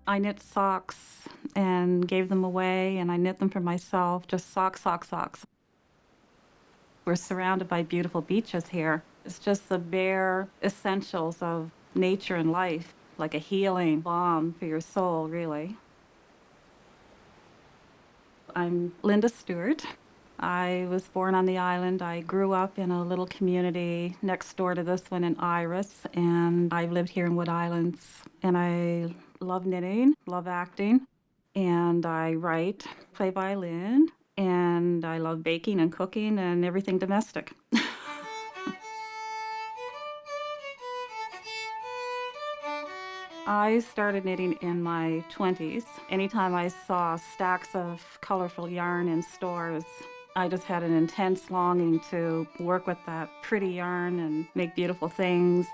I knit socks and gave them away, and I knit them for myself, just socks, socks, socks. We're surrounded by beautiful beaches here. It's just the bare essentials of nature and life, like a healing balm for your soul, really. I'm Linda Stewart. I was born on the island. I grew up in a little community next door to this one in Iris, and I've lived here in Wood Islands. And I love knitting, love acting, and I write, play violin, and I love baking and cooking and everything domestic. I started knitting in my 20s. Anytime I saw stacks of colorful yarn in stores, I just had an intense longing to work with that pretty yarn and make beautiful things.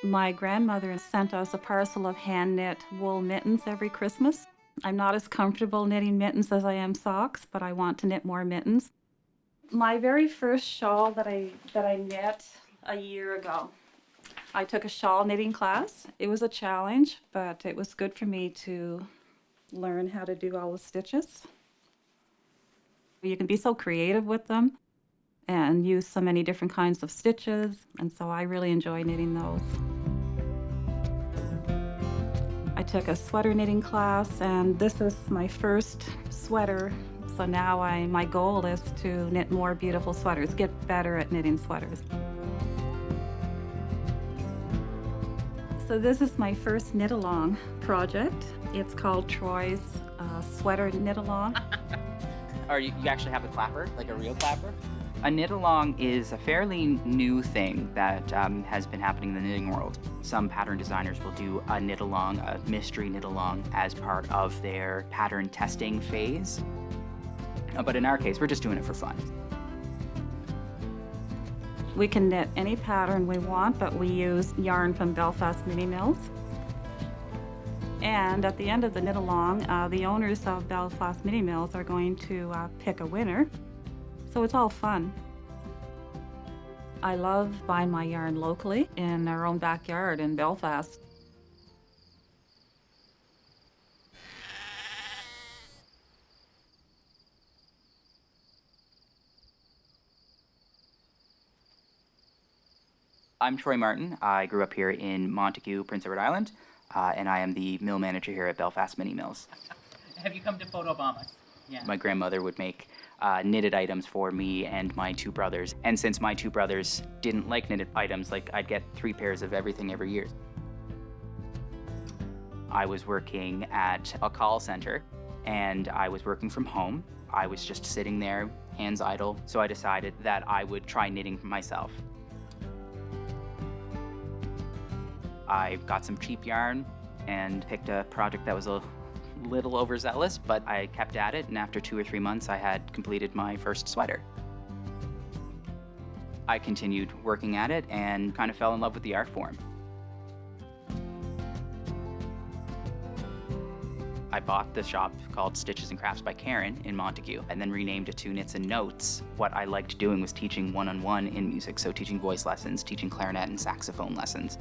My grandmother sent us a parcel of hand-knit wool mittens every Christmas. I'm not as comfortable knitting mittens as I am socks, but I want to knit more mittens. My very first shawl that I knit a year ago, I took a shawl knitting class. It was a challenge, but it was good for me to learn how to do all the stitches. You can be so creative with them and use so many different kinds of stitches, and so I really enjoy knitting those. I took a sweater knitting class, and this is my first sweater, so now my goal is to knit more beautiful sweaters, get better at knitting sweaters. So this is my first knit-along project. It's called Troy's Sweater Knit-Along. Or you actually have a clapper, like a real clapper? A knit-along is a fairly new thing that has been happening in the knitting world. Some pattern designers will do a knit-along, a mystery knit-along, as part of their pattern testing phase. But in our case, we're just doing it for fun. We can knit any pattern we want, but we use yarn from Belfast Mini Mills. And at the end of the knit-along, the owners of Belfast Mini Mills are going to pick a winner. So it's all fun. I love buying my yarn locally in our own backyard in Belfast. I'm Troy Martin. I grew up here in Montague, Prince Edward Island, and I am the mill manager here at Belfast Mini Mills. Have you come to photobomb us? Yeah. My grandmother would make knitted items for me and my two brothers. And since my two brothers didn't like knitted items, like I'd get 3 pairs of everything every year. I was working at a call center and I was working from home. I was just sitting there, hands idle, so I decided that I would try knitting myself. I got some cheap yarn and picked a project that was a little overzealous, but I kept at it, and after 2 or 3 months, I had completed my first sweater. I continued working at it and kind of fell in love with the art form. I bought the shop called Stitches and Crafts by Karen in Montague, and then renamed it to Knits and Notes. What I liked doing was teaching one-on-one in music, so teaching voice lessons, teaching clarinet and saxophone lessons.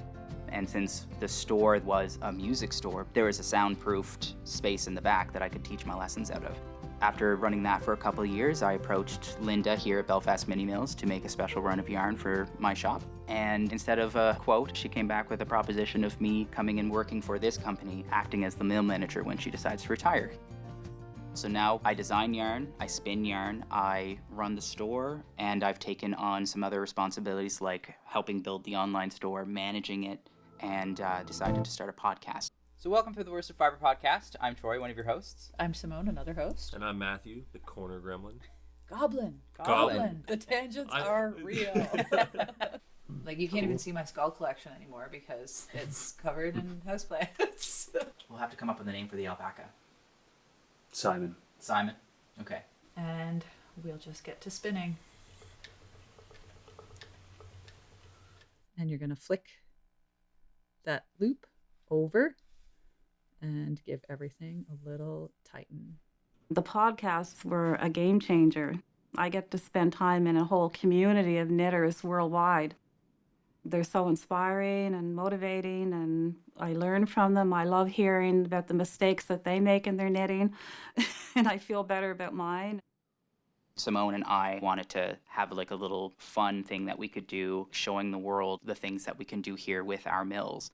And since the store was a music store, there was a soundproofed space in the back that I could teach my lessons out of. After running that for a couple of years, I approached Linda here at Belfast Mini Mills to make a special run of yarn for my shop. And instead of a quote, she came back with a proposition of me coming and working for this company, acting as the mill manager when she decides to retire. So now I design yarn, I spin yarn, I run the store, and I've taken on some other responsibilities like helping build the online store, managing it, and decided to start a podcast. So welcome to the Worst of Fibre Podcast. I'm Troy, one of your hosts. I'm Simone, another host. And I'm Matthew, the corner gremlin. Goblin. The tangents are real. Like, you can't even see my skull collection anymore because it's covered in houseplants. We'll have to come up with a name for the alpaca. Simon. Simon? Okay. And we'll just get to spinning. And you're going to flick that loop over and give everything a little tighten. The podcasts were a game changer. I get to spend time in a whole community of knitters worldwide. They're so inspiring and motivating, and I learn from them. I love hearing about the mistakes that they make in their knitting, and I feel better about mine. Simone and I wanted to have like a little fun thing that we could do, showing the world the things that we can do here with our mills.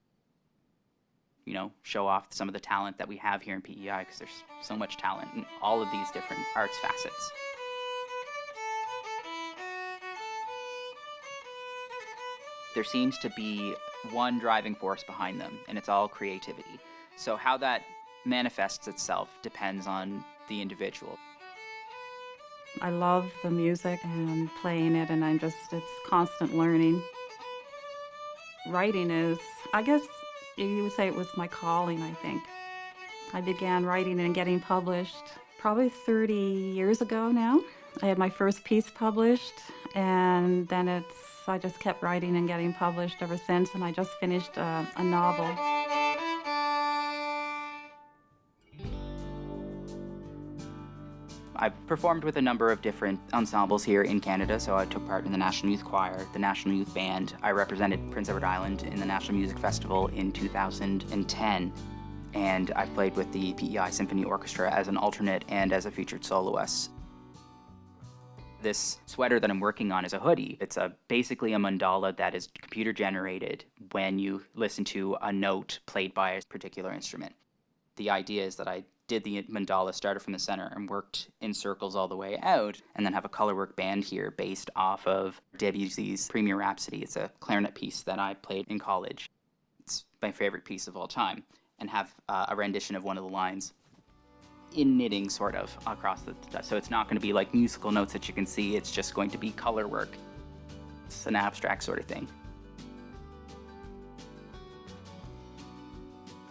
You know, show off some of the talent that we have here in PEI, because there's so much talent in all of these different arts facets. There seems to be one driving force behind them, and it's all creativity. So how that manifests itself depends on the individual. I love the music and playing it, and it's constant learning. Writing is, I guess you would say it was my calling, I think. I began writing and getting published probably 30 years ago now. I had my first piece published, and then I just kept writing and getting published ever since, and I just finished a novel. I've performed with a number of different ensembles here in Canada, so I took part in the National Youth Choir, the National Youth Band. I represented Prince Edward Island in the National Music Festival in 2010, and I've played with the PEI Symphony Orchestra as an alternate and as a featured soloist. This sweater that I'm working on is a hoodie. It's basically a mandala that is computer generated when you listen to a note played by a particular instrument. The idea is that I did the mandala, started from the center and worked in circles all the way out, and then have a colorwork band here based off of Debussy's Premier Rhapsody. It's a clarinet piece that I played in college. It's my favorite piece of all time, and have a rendition of one of the lines in knitting, sort of, across the stuff. So it's not going to be like musical notes that you can see, it's just going to be color work. It's an abstract sort of thing.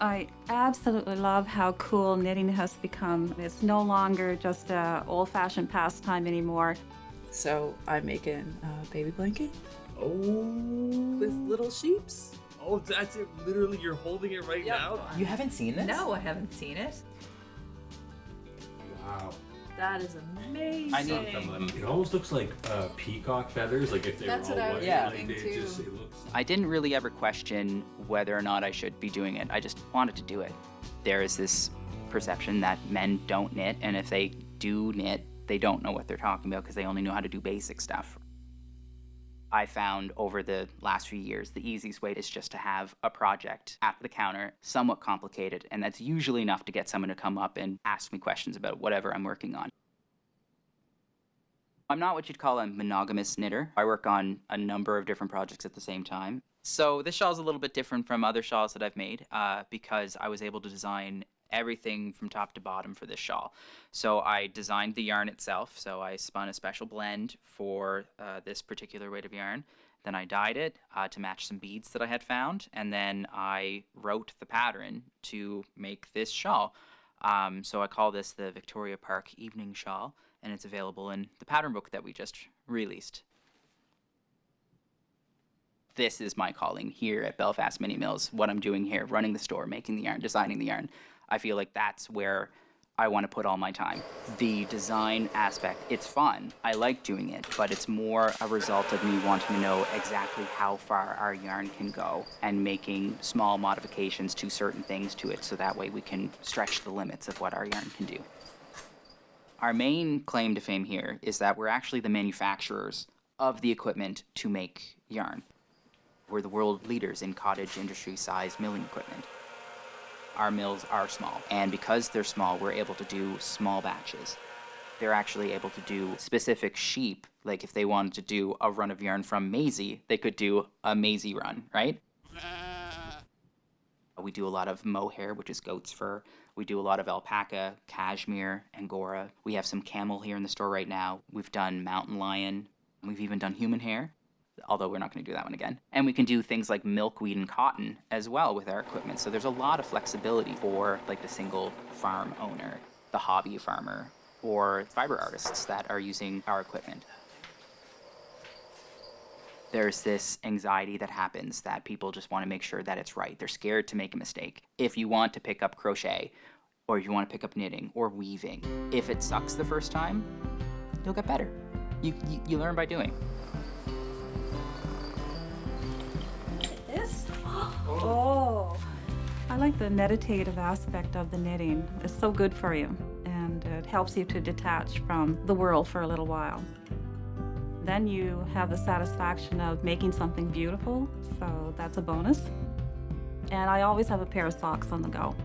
I absolutely love how cool knitting has become. It's no longer just an old-fashioned pastime anymore. So I'm making a baby blanket Oh. with little sheeps. Oh, that's it. Literally, you're holding it right now? You haven't seen this? No, I haven't seen it. Wow. That is amazing. I need- It almost looks like peacock feathers, like if they That's were all what I white. was Yeah. Like thinking it too. looks. I didn't really ever question whether or not I should be doing it. I just wanted to do it. There is this perception that men don't knit, and if they do knit, they don't know what they're talking about because they only know how to do basic stuff. I found over the last few years, the easiest way is just to have a project at the counter, somewhat complicated, and that's usually enough to get someone to come up and ask me questions about whatever I'm working on. I'm not what you'd call a monogamous knitter. I work on a number of different projects at the same time. So this shawl is a little bit different from other shawls that I've made because I was able to design everything from top to bottom for this shawl. So I designed the yarn itself. So I spun a special blend for this particular weight of yarn. Then I dyed it to match some beads that I had found. And then I wrote the pattern to make this shawl. So I call this the Victoria Park Evening Shawl, and it's available in the pattern book that we just released. This is my calling here at Belfast Mini Mills, what I'm doing here, running the store, making the yarn, designing the yarn. I feel like that's where I want to put all my time. The design aspect, it's fun. I like doing it, but it's more a result of me wanting to know exactly how far our yarn can go and making small modifications to certain things to it so that way we can stretch the limits of what our yarn can do. Our main claim to fame here is that we're actually the manufacturers of the equipment to make yarn. We're the world leaders in cottage industry-sized milling equipment. Our mills are small, and because they're small, we're able to do small batches. They're actually able to do specific sheep, like if they wanted to do a run of yarn from Maisie, they could do a Maisie run, right? We do a lot of mohair, which is goat's fur. We do a lot of alpaca, cashmere, angora. We have some camel here in the store right now. We've done mountain lion. We've even done human hair, although we're not going to do that one again. And we can do things like milkweed and cotton as well with our equipment. So there's a lot of flexibility for like the single farm owner, the hobby farmer, or fiber artists that are using our equipment. There's this anxiety that happens that people just want to make sure that it's right. They're scared to make a mistake. If you want to pick up crochet, or if you want to pick up knitting or weaving, if it sucks the first time, you'll get better. You learn by doing. Oh. I like the meditative aspect of the knitting. It's so good for you, and it helps you to detach from the world for a little while. Then you have the satisfaction of making something beautiful, so that's a bonus. And I always have a pair of socks on the go.